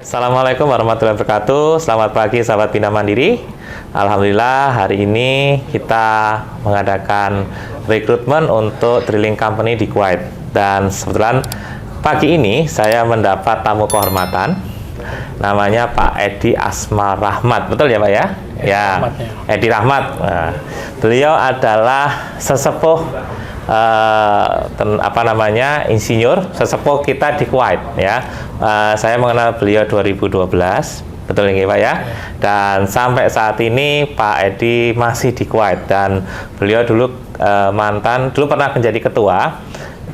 Assalamualaikum warahmatullahi wabarakatuh. Selamat pagi sahabat Bina Mandiri. Alhamdulillah hari ini kita mengadakan rekrutmen untuk drilling company di Kuwait. Dan kebetulan pagi ini saya mendapat tamu kehormatan. Namanya Pak Edi Asmar Rahmat. Betul ya Pak ya? Ya, Edi Rahmat. Nah, beliau adalah sesepuh insinyur sesepuh kita di Kuwait ya. Saya mengenal beliau 2012, betul nggih Pak ya? Dan sampai saat ini Pak Edi masih di Kuwait dan beliau dulu pernah menjadi ketua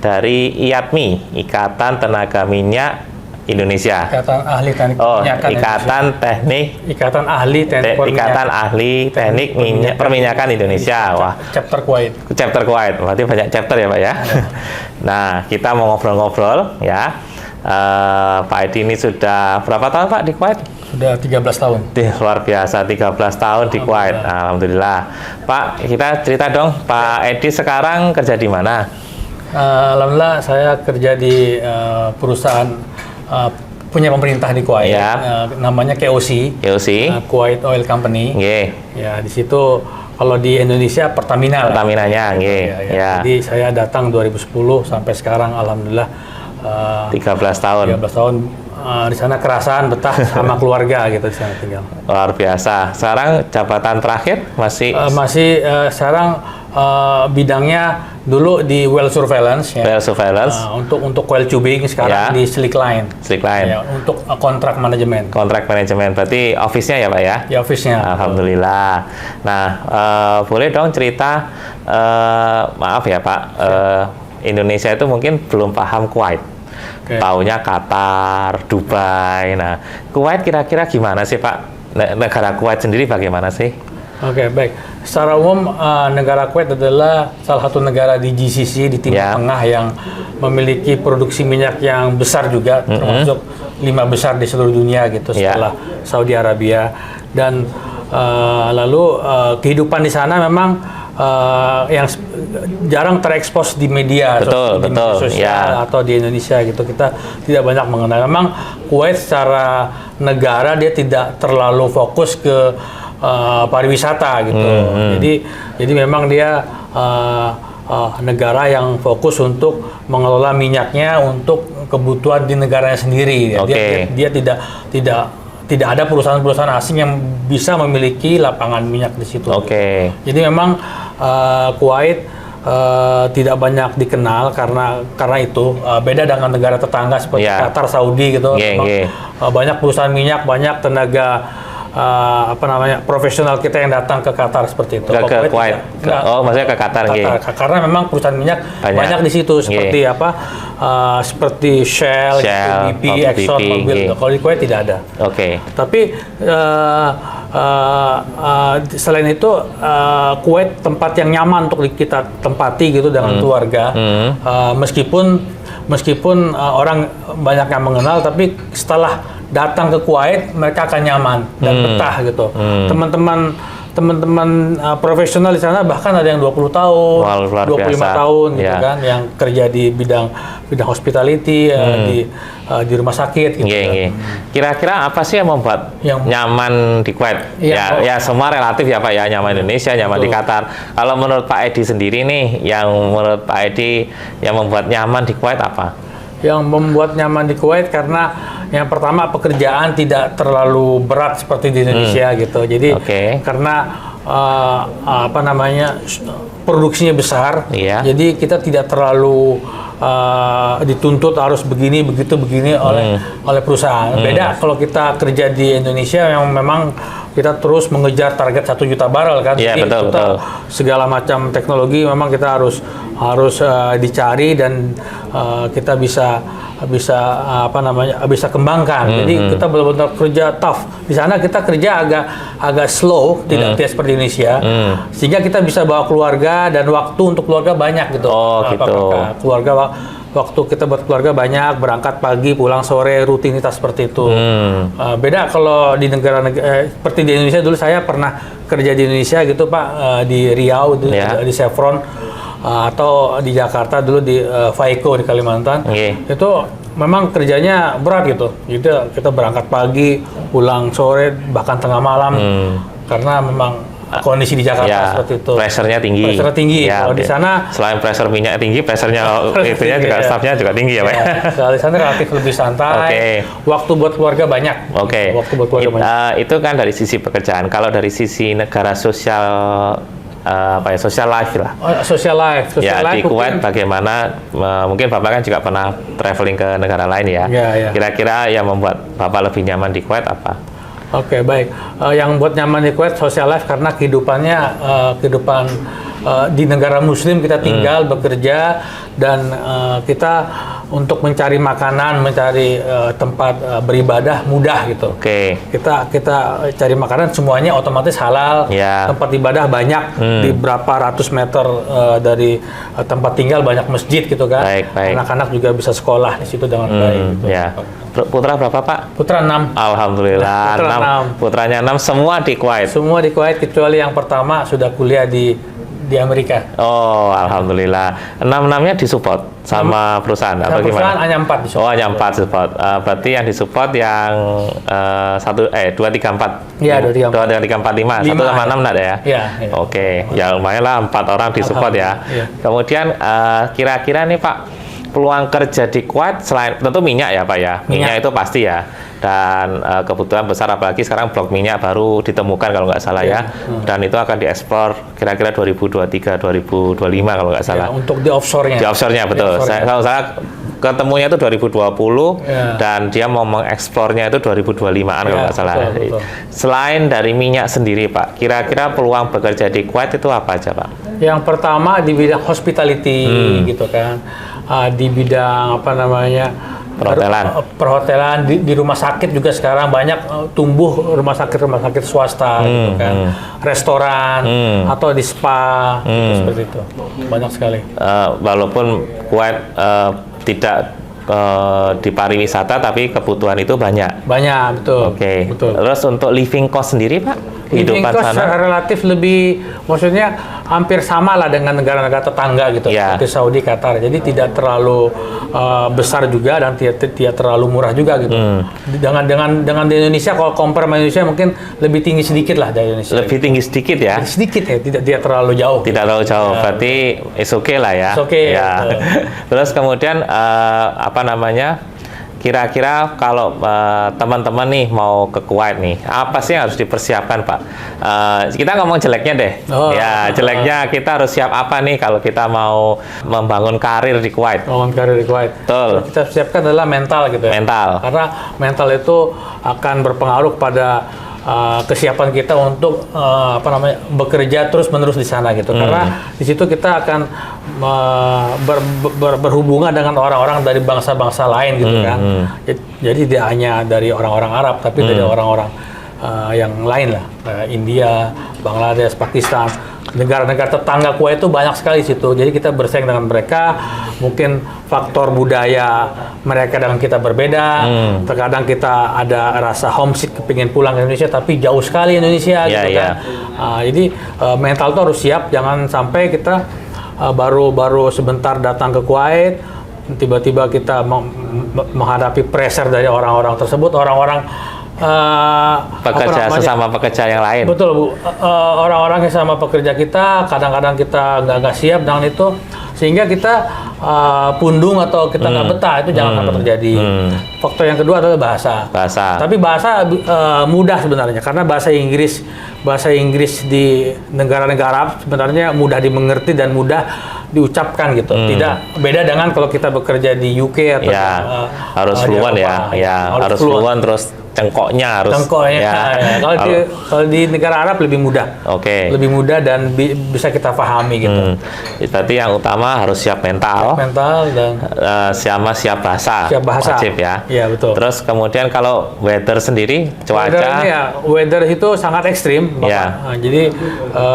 dari IATMI, Ikatan Tenaga Minyak Indonesia. Ikatan Ahli Teknik Ikatan Ahli Teknik Perminyakan Indonesia. Wah, chapter Kuwait. Chapter Kuwait. Berarti banyak chapter ya, Pak ya. Nah, kita mau ngobrol-ngobrol ya. Pak Edi ini sudah berapa tahun Pak di Kuwait? Sudah 13 tahun. Luar biasa, 13 tahun di Kuwait. Alhamdulillah. Pak, kita cerita dong, Pak Edi sekarang kerja di mana? Alhamdulillah saya kerja di perusahaan punya pemerintah di Kuwait, ya. Namanya KOC, Kuwait Oil Company. Ya, di situ kalau di Indonesia Pertaminanya, ya. Jadi saya datang 2010 sampai sekarang, alhamdulillah 13 tahun. 13 tahun di sana kerasan betah sama keluarga gitu di sana tinggal. Luar biasa. Sekarang jabatan terakhir masih sekarang bidangnya dulu di well surveillance ya. Well surveillance. Untuk well tubing sekarang di slick line. Slick line. Ya, untuk kontrak manajemen. Kontrak manajemen berarti office-nya ya Pak ya? Ya office-nya. Alhamdulillah. Nah, boleh dong cerita maaf ya Pak, Indonesia itu mungkin belum paham Kuwait. Taunya Qatar, Dubai. Nah, Kuwait kira-kira gimana sih Pak? Negara Kuwait sendiri bagaimana sih? Oke, baik. Secara umum negara Kuwait adalah salah satu negara di GCC di Timur Tengah yang memiliki produksi minyak yang besar juga, termasuk 5 besar di seluruh dunia gitu setelah Saudi Arabia. Dan lalu kehidupan di sana memang yang jarang terekspos di media, media sosial atau di Indonesia gitu, kita tidak banyak mengenal. Memang Kuwait secara negara dia tidak terlalu fokus ke pariwisata gitu. Jadi memang dia negara yang fokus untuk mengelola minyaknya untuk kebutuhan di negaranya sendiri. Dia tidak ada perusahaan-perusahaan asing yang bisa memiliki lapangan minyak di situ. Jadi memang Kuwait tidak banyak dikenal karena itu beda dengan negara tetangga seperti Qatar, Saudi gitu. Banyak perusahaan minyak, banyak tenaga profesional kita yang datang ke Qatar seperti itu. Ke Kuwait. Maksudnya ke Qatar. Karena memang perusahaan minyak banyak di situ seperti seperti Shell, BP, Exxon, Mobil. Kalau di Kuwait tidak ada. Tapi selain itu Kuwait tempat yang nyaman untuk kita tempati gitu dengan keluarga. Meskipun orang banyak yang mengenal, tapi setelah datang ke Kuwait mereka akan nyaman dan betah gitu. Teman-teman profesional di sana bahkan ada yang 20 tahun, 25 tahun gitu kan, yang kerja di bidang hospitality, di rumah sakit gitu. Kira-kira apa sih yang membuat nyaman di Kuwait? Ya semua relatif ya Pak ya, nyaman Indonesia, nyaman di Qatar. Kalau menurut Pak Edi sendiri nih, yang menurut Pak Edi yang membuat nyaman di Kuwait apa? Yang membuat nyaman di Kuwait karena yang pertama pekerjaan tidak terlalu berat seperti di Indonesia gitu. Jadi karena produksinya besar, jadi kita tidak terlalu dituntut harus begini oleh perusahaan. Beda kalau kita kerja di Indonesia yang memang kita terus mengejar target 1 juta barrel kan. Jadi segala macam teknologi memang kita harus dicari dan kita bisa kembangkan. Jadi kita benar-benar kerja tough. Di sana kita kerja agak slow, tidak seperti Indonesia. Sehingga kita bisa bawa keluarga dan waktu untuk keluarga banyak gitu. Waktu kita buat keluarga banyak, berangkat pagi, pulang sore, rutinitas seperti itu. Beda kalau di negara-negara seperti di Indonesia. Dulu saya pernah kerja di Indonesia gitu Pak, di Riau, di Chevron. Atau di Jakarta dulu di Faiko di Kalimantan. Itu memang kerjanya berat gitu. Jadi kita berangkat pagi, pulang sore, bahkan tengah malam karena memang kondisi di Jakarta seperti itu. Pressure-nya tinggi. Pressure tinggi. Ya, kalau di sana selain pressure minyak tinggi, pressure-nya itunya juga staffnya juga tinggi ya, Pak. Kalau di sana relatif lebih santai. Waktu buat keluarga banyak. Waktu buat keluarga banyak. Itu kan dari sisi pekerjaan. Kalau dari sisi negara sosial social life lah. Social life. Di Kuwait bagaimana? Mungkin Bapak kan juga pernah traveling ke negara lain ya. Kira-kira yang membuat Bapak lebih nyaman di Kuwait apa? Oke, baik. Yang buat nyaman di Kuwait social life karena kehidupannya kehidupan di negara Muslim kita tinggal bekerja dan kita untuk mencari makanan, mencari tempat beribadah mudah gitu. Kita cari makanan semuanya otomatis halal. Tempat ibadah banyak di berapa ratus meter dari tempat tinggal banyak masjid gitu kan. Anak-anak juga bisa sekolah di situ dengan baik. Gitu. Putra berapa, Pak? Putra 6. Alhamdulillah. Putranya 6 semua di Kuwait. Semua di Kuwait kecuali yang pertama sudah kuliah di Amerika. Oh, alhamdulillah. 6-6-nya disupport sama perusahaan atau gimana? Perusahaan hanya 4 disupport. Oh, hanya 4 support. Berarti yang disupport yang 2, 3, 4. Iya, 2, 3, 2, 3, 4, 5. 1 sama 6 enggak ada ya? Iya. Oke, ya lumayan lah 4 orang disupport ya. Kemudian kira-kira nih Pak, peluang kerja di Kuwait selain tentu minyak ya Pak ya. Minyak itu pasti ya. Dan kebutuhan besar apalagi sekarang blok minyak baru ditemukan kalau nggak salah ya. Dan itu akan diekspor kira-kira 2023 2025 kalau nggak salah. Untuk di offshore-nya. Di offshore-nya betul. Kalau saya ketemunya itu 2020 dan dia mau mengekspornya itu 2025-an kalau nggak salah. Betul. Selain dari minyak sendiri Pak, kira-kira peluang bekerja di Kuwait itu apa aja Pak? Yang pertama di bidang hospitality gitu kan. Di bidang apa namanya? Perhotelan di rumah sakit juga sekarang banyak tumbuh rumah sakit swasta gitu kan, restoran atau di spa gitu, seperti itu banyak sekali. Walaupun Kuwait tidak di pariwisata tapi kebutuhan itu banyak. Betul. Betul. Terus untuk living cost sendiri Pak? Living cost relatif lebih, maksudnya hampir sama lah dengan negara-negara tetangga gitu, seperti Saudi, Qatar. Jadi tidak terlalu besar juga dan tidak terlalu murah juga gitu. Dengan di Indonesia, kalau compare sama Indonesia mungkin lebih tinggi sedikit lah dari Indonesia. Lebih tinggi sedikit ya? Sedikit ya, tidak terlalu jauh. Tidak terlalu jauh, berarti it's okay lah ya. It's okay. Ya. Terus kemudian kira-kira kalau teman-teman nih mau ke Kuwait nih, apa sih yang harus dipersiapkan Pak? Kita ngomong jeleknya deh. Jeleknya kita harus siap apa nih kalau kita mau membangun karir di Kuwait? Betul. Kita siapkan adalah mental gitu ya. Mental. Karena mental itu akan berpengaruh pada kesiapan kita untuk bekerja terus-menerus di sana gitu. Karena di situ kita akan berhubungan dengan orang-orang dari bangsa-bangsa lain gitu kan. Jadi tidak hanya dari orang-orang Arab tapi dari orang-orang yang lain lah, India, Bangladesh, Pakistan, negara-negara tetangga Kuwait itu banyak sekali di situ. Jadi kita bersaing dengan mereka. Mungkin faktor budaya mereka dengan kita berbeda. Terkadang kita ada rasa homesick, kepingin pulang ke Indonesia, tapi jauh sekali Indonesia gitu kan. Jadi mental tuh harus siap. Jangan sampai kita baru sebentar datang ke Kuwait, tiba-tiba kita menghadapi pressure dari orang-orang tersebut. Sesama pekerja yang lain. Betul Bu, orang-orang yang sama pekerja kita kadang-kadang kita nggak siap dengan itu, sehingga kita pundung atau kita nggak betah. Itu jangan sampai terjadi. Faktor yang kedua adalah bahasa. Tapi bahasa mudah sebenarnya, karena bahasa Inggris di negara-negara Arab sebenarnya mudah dimengerti dan mudah diucapkan gitu. Tidak beda dengan kalau kita bekerja di UK atau harus fluent harus fluent, terus cengkoknya harus. Kalau di negara Arab lebih mudah. Lebih mudah dan bisa kita pahami gitu. Berarti yang utama harus siap mental dan siap bahasa. Wajib ya. Iya betul. Terus kemudian kalau weather sendiri, cuaca. Weather itu sangat ekstrim. Jadi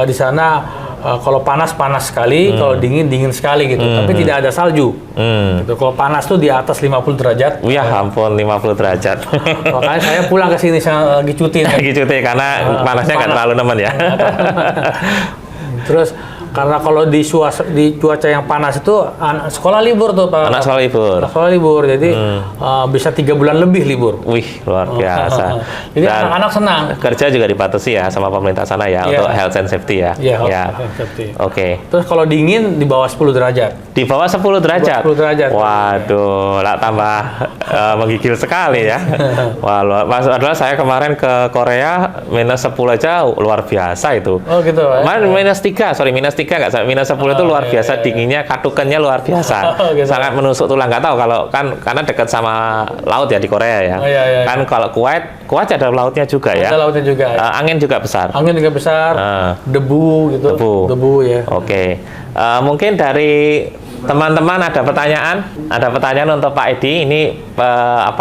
di sana kalau panas sekali, kalau dingin sekali gitu. Tapi tidak ada salju. Gitu. Kalau panas tuh di atas 50 derajat. Ya ampun, 50 derajat. Makanya saya pulang ke sini saya lagi cuti. Karena panasnya nggak terlalu nemen ya. Terus Karena kalau di cuaca yang panas itu sekolah libur tuh Pak. Anak sekolah libur. Anak sekolah libur, jadi bisa 3 bulan lebih libur. Wih, luar biasa. Jadi Dan anak-anak senang. kerja juga dibatasi ya sama pemerintah sana ya, untuk health and safety ya. Iya, Ya. health and safety. Oke. Terus kalau dingin di bawah 10 derajat. Di bawah 10 derajat. 10 derajat. Waduh, lah tambah menggigil sekali ya. Wah, padahal saya kemarin ke Korea minus 10 aja luar biasa itu. Oh gitu Pak. Kemarin minus 3 nggak sampai minus 10 itu luar biasa dinginnya, katukannya luar biasa. Gitu. Sangat menusuk tulang. Nggak tahu kalau kan karena dekat sama laut ya di Korea ya. Iya. Kan kalau Kuwait ada lautnya juga ya. Ada lautnya juga. Angin juga besar. Angin juga besar. Debu gitu. Debu ya. Oke. Mungkin dari teman-teman ada pertanyaan? Ada pertanyaan untuk Pak Edi. Ini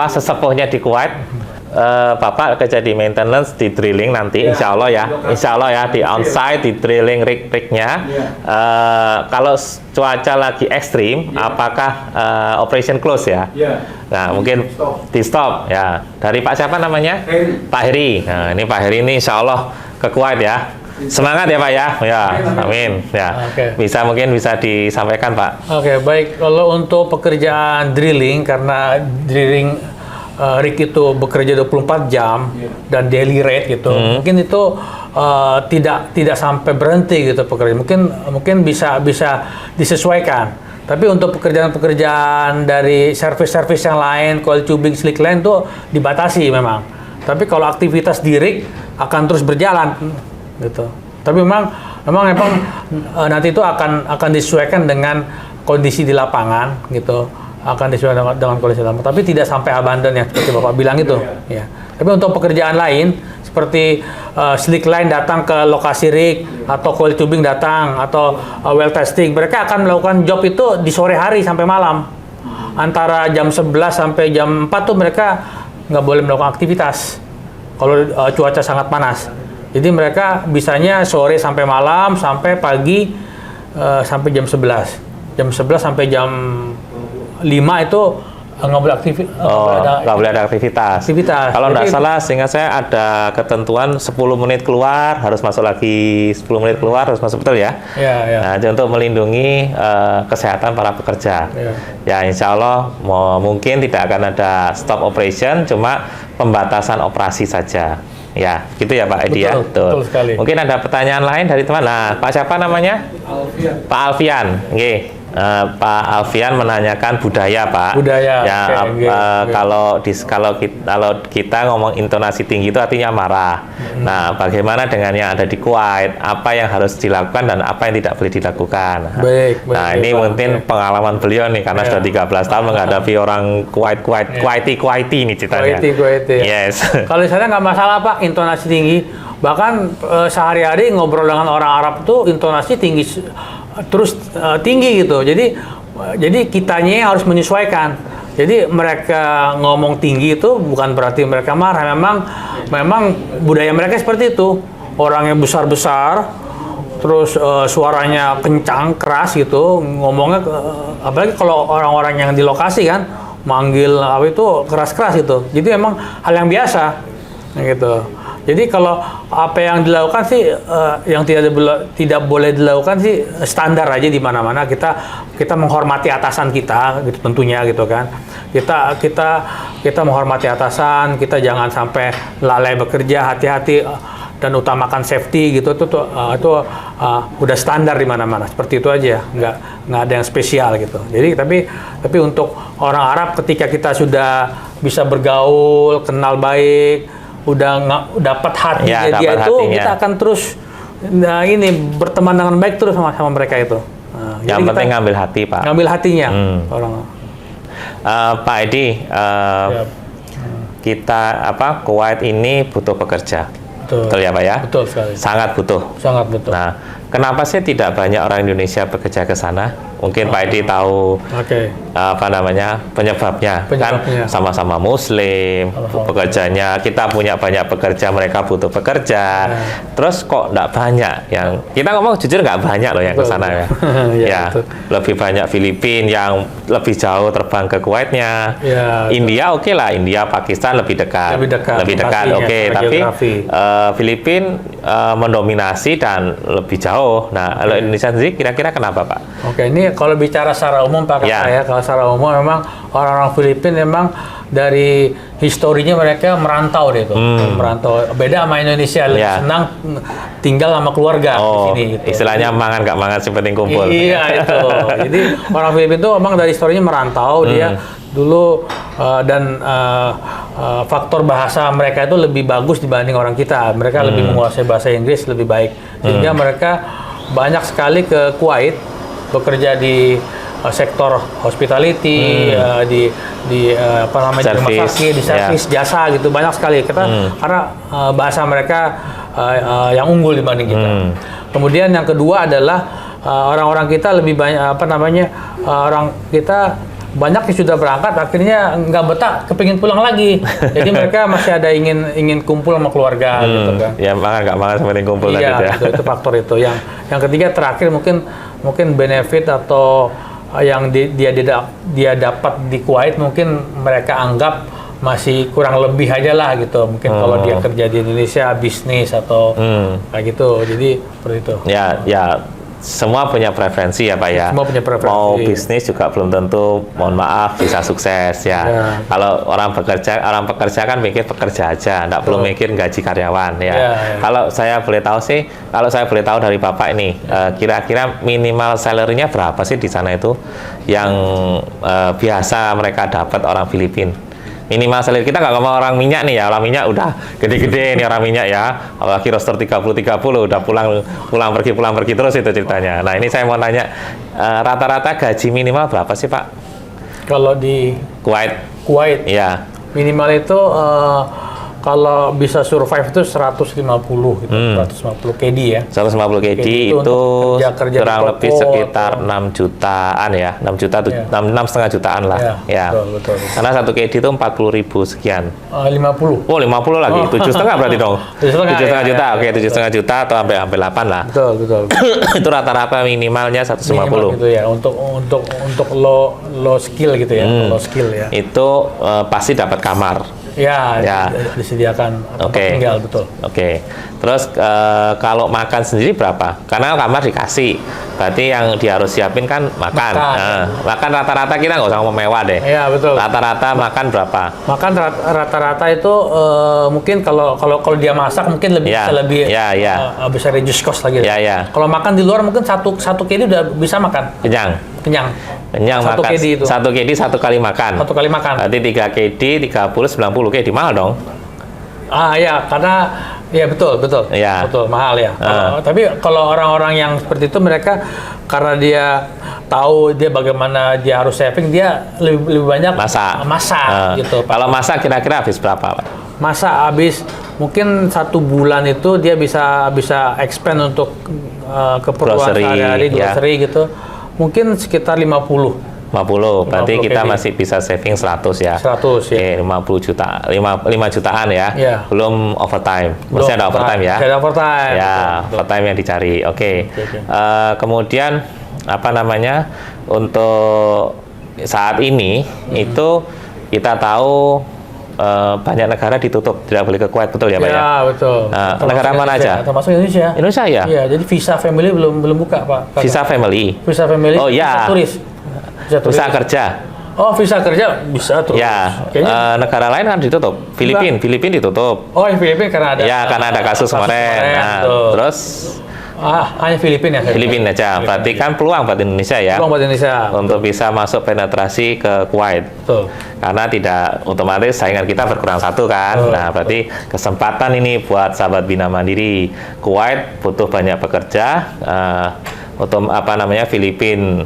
sesepuhnya di Kuwait. Bapak kerja di maintenance, di drilling nanti, insya Allah ya di onsite, di drilling rig-rignya. Kalau cuaca lagi ekstrim, apakah operation close ya? Nah, mungkin di stop ya. Dari Pak siapa namanya? Pak Heri. Nah, ini Pak Heri ini insya Allah ke Kuwait ya. Semangat ya Pak ya. Ya, amin. Ya. Mungkin bisa disampaikan Pak. Oke, baik. Kalau untuk pekerjaan drilling, karena drilling rig itu bekerja 24 jam dan daily rate gitu. Mungkin itu tidak sampai berhenti gitu pekerjaan. Mungkin bisa disesuaikan. Tapi untuk pekerjaan dari service yang lain, coil tubing, slick line itu dibatasi memang. Tapi kalau aktivitas di rig akan terus berjalan gitu. Tapi memang nanti itu akan disesuaikan dengan kondisi di lapangan gitu. Akan disesuaikan dengan kondisi lama, tapi tidak sampai abandon yang seperti Bapak bilang itu. Ya. Tapi untuk pekerjaan lain seperti slick line datang ke lokasi rig atau coil tubing datang atau well testing, mereka akan melakukan job itu di sore hari sampai malam. Antara jam 11 sampai jam 4 tuh mereka nggak boleh melakukan aktivitas kalau cuaca sangat panas. Jadi mereka bisanya sore sampai malam sampai pagi sampai jam 11. Jam 11 sampai jam 5 itu nggak boleh nggak boleh ada aktivitas. Kalau nggak salah, sehingga saya ada ketentuan 10 menit keluar harus masuk lagi, 10 menit keluar harus masuk, betul ya? Iya. Nah, untuk melindungi kesehatan para pekerja. Ya, insya Allah mungkin tidak akan ada stop operation, cuma pembatasan operasi saja. Ya, gitu ya Pak Edi ya. Betul sekali. Mungkin ada pertanyaan lain dari teman. Nah, Pak siapa namanya? Alfian. Pak Alfian. Oke. Pak Alfian menanyakan budaya, Pak. Budaya. Ya, kalau kita ngomong intonasi tinggi itu artinya marah. Nah, bagaimana dengan yang ada di Kuwait? Apa yang harus dilakukan dan apa yang tidak boleh dilakukan? Baik. Nah, ini Pak. mungkin pengalaman beliau nih, karena sudah 13 tahun menghadapi orang Kuwaiti ini ceritanya. Kuwaiti. Yes. Kalau di sana nggak masalah Pak, intonasi tinggi. Bahkan sehari-hari ngobrol dengan orang Arab tuh intonasi tinggi tinggi gitu. Jadi kitanya yang harus menyesuaikan. Jadi mereka ngomong tinggi itu bukan berarti mereka marah. Memang budaya mereka seperti itu. Orangnya besar-besar, terus suaranya kencang, keras gitu. Ngomongnya apalagi kalau orang-orang yang di lokasi kan manggil apa itu keras-keras gitu. Jadi memang hal yang biasa gitu. Jadi kalau apa yang dilakukan sih yang tidak boleh dilakukan sih standar aja di mana-mana. Kita menghormati atasan kita gitu tentunya gitu kan. Kita menghormati atasan, kita jangan sampai lalai bekerja, hati-hati dan utamakan safety gitu. Itu udah standar di mana-mana. Seperti itu aja, nggak ada yang spesial gitu. Jadi tapi untuk orang Arab ketika kita sudah bisa bergaul, kenal baik, udah dapat hatinya dia itu, kita akan terus berteman dengan baik terus sama mereka itu. Yang penting ngambil hati, Pak. Ngambil hatinya orang. Pak Edi, kita Kuwait ini butuh pekerja. Betul ya Pak ya? Betul sekali. Sangat butuh. Sangat butuh. Nah, kenapa sih tidak banyak orang Indonesia bekerja ke sana? Mungkin Pak Edi tahu Oke. apa namanya penyebabnya. Kan sama-sama Muslim, pekerjanya kita punya banyak pekerja, mereka butuh pekerja. Terus kok nggak banyak yang kita ngomong jujur nggak banyak loh yang ke sana ya. Ya, lebih banyak Filipina yang lebih jauh terbang ke Kuwaitnya. India oke lah, India Pakistan lebih dekat. Lebih dekat oke, tapi Filipina mendominasi dan lebih jauh. Nah, kalau Indonesia sendiri kira-kira kenapa, Pak? Oke, ini kalau bicara secara umum Pak, kalau secara umum memang orang-orang Filipina memang dari historinya mereka merantau deh tuh, merantau. Beda sama Indonesia, lebih senang tinggal sama keluarga di sini. Gitu. Istilahnya mangan nggak mangan sih penting kumpul. Iya itu. Jadi orang Filipina itu memang dari historinya merantau dia dulu dan faktor bahasa mereka itu lebih bagus dibanding orang kita. Mereka lebih menguasai bahasa Inggris lebih baik, sehingga mereka banyak sekali ke Kuwait bekerja di sektor hospitality, di apa namanya rumah sakit, di servis jasa gitu, banyak sekali kita karena bahasa mereka yang unggul dibanding kita. Kemudian yang kedua adalah orang-orang kita lebih banyak apa namanya orang kita banyak yang sudah berangkat akhirnya nggak betah kepingin pulang lagi. Jadi mereka masih ada ingin kumpul sama keluarga gitu kan. Ya makan nggak makan seperti kumpul tadi ya. Itu faktor itu. Yang ketiga terakhir mungkin benefit atau yang dia dapat di Kuwait mungkin mereka anggap masih kurang lebih aja lah gitu. Mungkin kalau dia kerja di Indonesia bisnis atau kayak gitu. Jadi seperti itu. Ya. Semua punya preferensi ya Pak ya. Semua punya preferensi. Mau bisnis juga belum tentu, mohon maaf, bisa sukses ya. Kalau orang pekerja kan mikir pekerja aja, nggak perlu mikir gaji karyawan ya. Kalau saya boleh tahu dari Bapak ini, kira-kira minimal salary-nya berapa sih di sana itu yang biasa mereka dapat orang Filipina? Minimal salary kita nggak ngomong orang minyak nih ya, orang minyak udah gede-gede nih orang minyak ya, apalagi roster 30-30 udah pulang pergi terus itu ceritanya. Nah ini saya mau tanya, rata-rata gaji minimal berapa sih Pak? Kalau di Kuwait ya minimal itu kalau bisa survive itu 150 gitu, 150 KD ya. 150 KD itu kurang lebih sekitar 6 jutaan ya, 6,5 jutaan lah. Betul. Karena 1 KD itu 40.000 sekian. 50. Oh 50 lagi, 7,5 berarti dong. 7,5 juta, oke 7,5 juta atau hampir 8 lah. Betul. Itu rata-rata minimalnya 150. Minimal gitu ya, untuk low skill gitu ya, low skill ya. Itu pasti dapat kamar. Ya. Disediakan tinggal betul. Oke. Terus kalau makan sendiri berapa? Karena kamar dikasih, berarti yang dia harus siapin kan makan. Makan rata-rata kita nggak usah ngomong mewah deh. Iya betul. Rata-rata makan berapa? Makan rata-rata itu mungkin kalau dia masak mungkin bisa reduce cost lagi. Kalau makan di luar mungkin satu KD udah bisa makan. Kenyang makan. 1 KD 1 kali makan. Berarti 3 KD 30 90 KD mahal dong. Karena betul. Betul mahal ya. Tapi kalau orang-orang yang seperti itu mereka karena dia tahu dia bagaimana dia harus saving, dia lebih banyak masak gitu. Kalau masak kira-kira habis berapa, Pak? Masak habis mungkin 1 bulan itu dia bisa expand untuk keperluan sehari-hari, grocery gitu. Mungkin sekitar 50. Berarti kita masih bisa saving 100 ya. 100 ya. 50 juta, 5 jutaan ya. Belum overtime. Masih ada overtime ya. Ada overtime. Overtime yang dicari. Oke. Kemudian apa namanya? Untuk saat ini itu kita tahu banyak negara ditutup, tidak boleh ke Kuwait, betul ya Pak ya? Ya betul. Negara mana aja? Termasuk Indonesia. Indonesia ya? Iya, jadi visa family belum buka Pak. Visa family. Oh iya. Visa turis. Visa kerja. Oh visa kerja bisa tuh. Ya. Negara lain kan ditutup. Filipina ditutup. Oh Filipina karena ada. Ya karena ada kasus kemarin. Terus. Hanya Filipina ya? Filipina aja. Berarti kan peluang buat Indonesia ya. Peluang buat Indonesia. Untuk bisa masuk penetrasi ke Kuwait. Betul. Karena tidak otomatis saingan kita berkurang 1 kan. Nah, berarti kesempatan ini buat sahabat Bina Mandiri. Kuwait butuh banyak pekerja. Untuk Filipina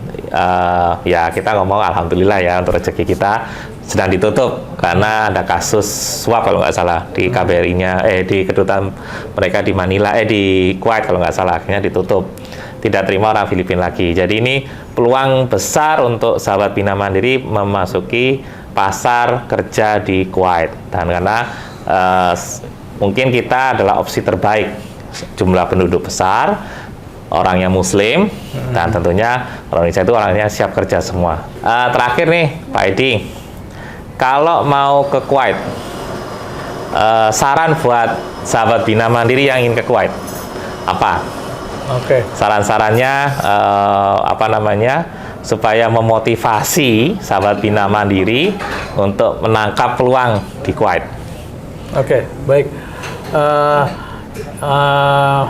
ya kita ngomong alhamdulillah ya untuk rezeki kita sedang ditutup karena ada kasus suap kalau nggak salah di KBRI-nya di kedutaan mereka di Manila di Kuwait kalau nggak salah akhirnya ditutup. tidak terima orang Filipina lagi. Jadi ini peluang besar untuk sahabat Bina Mandiri memasuki pasar kerja di Kuwait. Dan karena mungkin kita adalah opsi terbaik, jumlah penduduk besar, orangnya Muslim, dan tentunya orang Indonesia itu orangnya siap kerja semua. Terakhir nih Pak Edi, kalau mau ke Kuwait, saran buat sahabat Bina Mandiri yang ingin ke Kuwait apa? Oke. Saran-sarannya apa namanya supaya memotivasi sahabat Bina Mandiri untuk menangkap peluang di Kuwait. Oke, baik.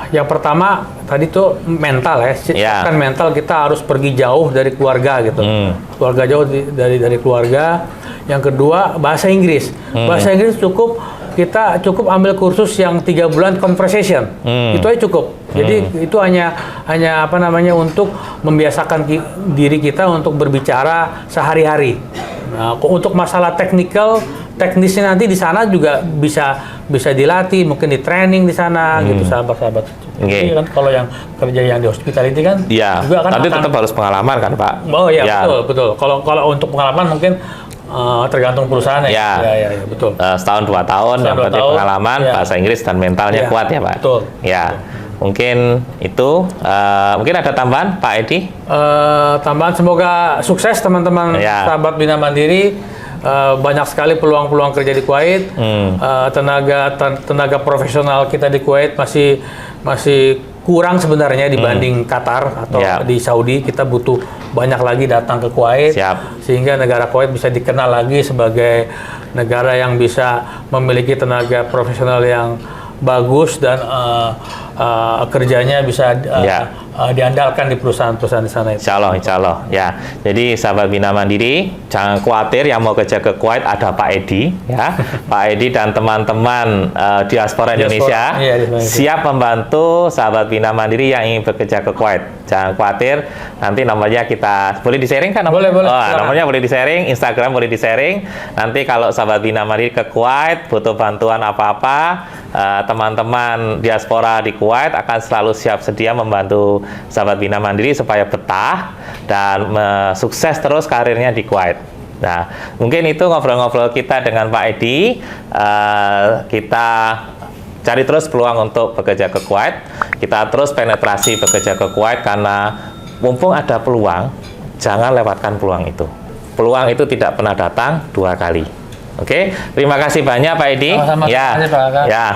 Yang pertama tadi tuh mental ya. Kan mental kita harus pergi jauh dari keluarga gitu. Keluarga jauh dari keluarga. Yang kedua bahasa Inggris. Bahasa Inggris kita cukup ambil kursus yang 3 bulan conversation. Itu aja cukup. Jadi itu hanya apa namanya untuk membiasakan diri kita untuk berbicara sehari-hari. Nah, untuk masalah teknisnya nanti di sana juga bisa dilatih, mungkin di training di sana gitu sahabat-sahabat. Jadi kan kalau yang kerja yang di hospitality kan juga kan tapi tetap harus pengalaman kan Pak. Oh iya betul. Kalau untuk pengalaman mungkin tergantung perusahaannya. Ya, betul. Setahun 2 tahun yang berarti pengalaman, bahasa Inggris dan mentalnya kuat ya Pak. Betul. Ya. Mungkin itu, mungkin ada tambahan Pak Edi? Tambahan semoga sukses teman-teman sahabat Bina Mandiri. Banyak sekali peluang-peluang kerja di Kuwait. Tenaga profesional kita di Kuwait masih kurang sebenarnya dibanding Qatar atau di Saudi. Kita butuh banyak lagi datang ke Kuwait. Sehingga negara Kuwait bisa dikenal lagi sebagai negara yang bisa memiliki tenaga profesional yang bagus dan kerjanya bisa diandalkan di perusahaan-perusahaan di sana itu. Insya Allah, ya. Jadi sahabat Bina Mandiri, jangan khawatir yang mau kerja ke Kuwait ada Pak Edi, ya. Pak Edi dan teman-teman diaspora Indonesia siap membantu sahabat Bina Mandiri yang ingin bekerja ke Kuwait. Jangan khawatir, nanti nomornya kita boleh di-sharing kan? Boleh. Nomornya boleh di-sharing, Instagram boleh di-sharing. Nanti kalau sahabat Bina Mandiri ke Kuwait butuh bantuan apa-apa, teman-teman diaspora di Kuwait akan selalu siap sedia membantu sahabat Bina Mandiri supaya betah dan sukses terus karirnya di Kuwait. Nah, mungkin itu ngobrol-ngobrol kita dengan Pak Edi. Kita cari terus peluang untuk bekerja ke Kuwait. Kita terus penetrasi bekerja ke Kuwait karena mumpung ada peluang, jangan lewatkan peluang itu. Peluang itu tidak pernah datang 2 kali. Oke, terima kasih banyak Pak Edi. Sama-sama, terima kasih, Pak.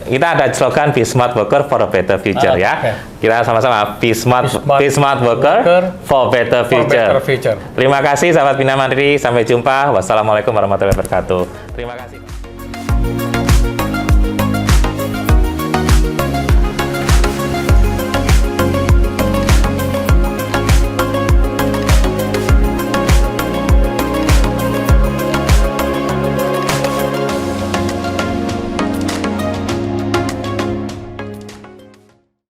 Kita ada slogan Be Smart Worker for a Better Future ya. Kita sama-sama Be Smart Worker for Better Future. Terima kasih sahabat Bina Mandiri. Sampai jumpa. Wassalamualaikum warahmatullahi wabarakatuh. Terima kasih.